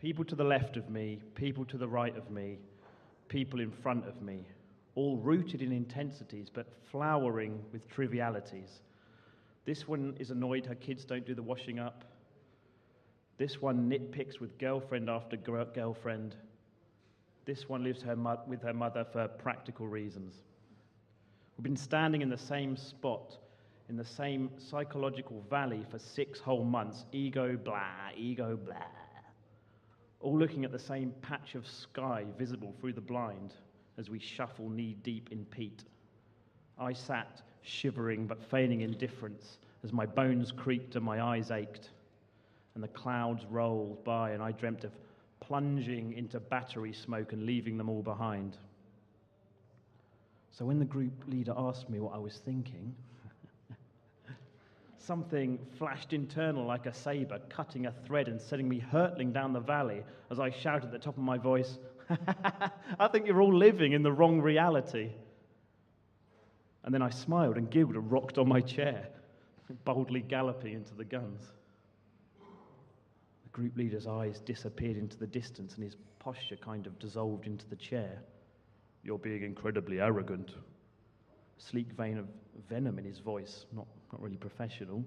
People to the left of me, people to the right of me, people in front of me, all rooted in intensities but flowering with trivialities. This one is annoyed her kids don't do the washing up. This one nitpicks with girlfriend after girlfriend. This one lives with her mother for practical reasons. We've been standing in the same spot, in the same psychological valley for 6 whole months, ego blah, all looking at the same patch of sky visible through the blind as we shuffle knee-deep in peat. I sat, shivering but feigning indifference, as my bones creaked and my eyes ached, and the clouds rolled by, and I dreamt of plunging into battery smoke and leaving them all behind. So when the group leader asked me what I was thinking, something flashed internal like a saber, cutting a thread and sending me hurtling down the valley as I shouted at the top of my voice, I think you're all living in the wrong reality. And then I smiled and giggled and rocked on my chair, boldly galloping into the guns. The group leader's eyes disappeared into the distance and his posture kind of dissolved into the chair. You're being incredibly arrogant. A sleek vein of venom in his voice, not really professional.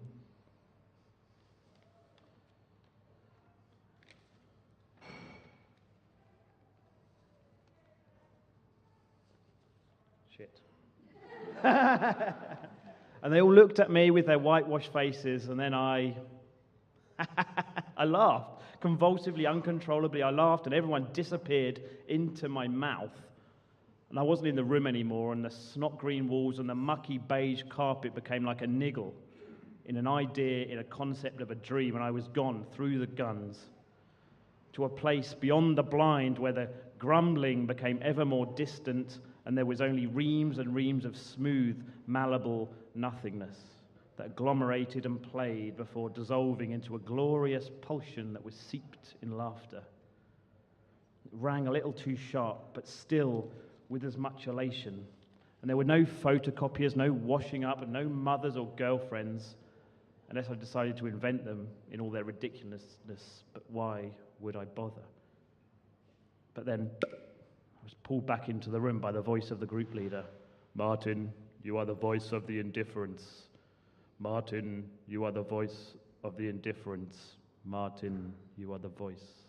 Shit. And they all looked at me with their whitewashed faces, and then I laughed. Convulsively, uncontrollably, I laughed, and everyone disappeared into my mouth. And I wasn't in the room anymore, and the snot-green walls and the mucky beige carpet became like a niggle in an idea, in a concept of a dream, and I was gone through the guns to a place beyond the blind where the grumbling became ever more distant and there was only reams and reams of smooth, malleable nothingness that agglomerated and played before dissolving into a glorious pulsion that was seeped in laughter. It rang a little too sharp, but still with as much elation. And there were no photocopiers, no washing up, and no mothers or girlfriends, unless I decided to invent them in all their ridiculousness. But why would I bother? But then I was pulled back into the room by the voice of the group leader. Martin, you are the voice of the indifference. Martin, you are the voice of the indifference. Martin, you are the voice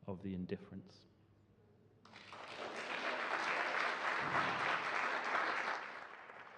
of the indifference.